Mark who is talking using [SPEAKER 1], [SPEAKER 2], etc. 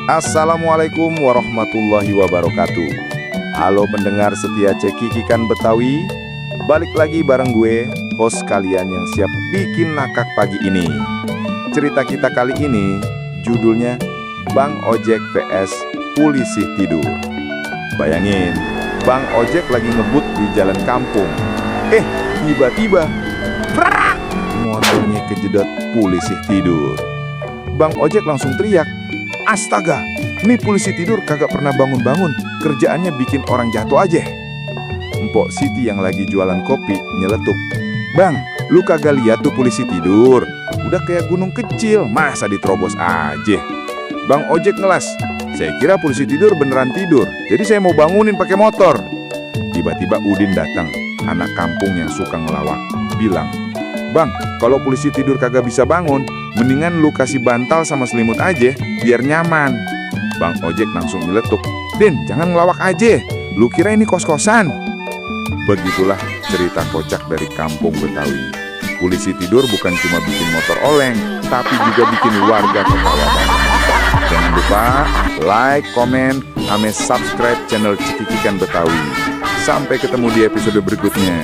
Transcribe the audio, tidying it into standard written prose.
[SPEAKER 1] Assalamualaikum warahmatullahi wabarakatuh. Halo pendengar setia Cekikikan Betawi. Balik lagi bareng gue, host kalian yang siap bikin nakak pagi ini. Cerita kita kali ini judulnya Bang Ojek vs Polisi Tidur. Bayangin, Bang Ojek lagi ngebut di jalan kampung. Tiba-tiba brak, motornya kejedot polisi tidur. Bang Ojek langsung teriak, "Astaga, nih polisi tidur kagak pernah bangun-bangun, kerjaannya bikin orang jatuh aja." Mpok Siti yang lagi jualan kopi nyeletuk, "Bang, lu kagak lihat tuh polisi tidur? Udah kayak gunung kecil, masa diterobos aja?" Bang Ojek ngelas, "Saya kira polisi tidur beneran tidur, jadi saya mau bangunin pakai motor." Tiba-tiba Udin datang, anak kampung yang suka ngelawak, bilang, "Bang, kalau polisi tidur kagak bisa bangun, mendingan lu kasih bantal sama selimut aja, biar nyaman." Bang Ojek langsung nyeletuk, "Din, jangan ngelawak aja, lu kira ini kos-kosan?" Begitulah cerita kocak dari kampung Betawi. Polisi tidur bukan cuma bikin motor oleng, tapi juga bikin warga ketawa banget. Jangan lupa like, komen, sama subscribe channel Cekikikan Betawi. Sampai ketemu di episode berikutnya.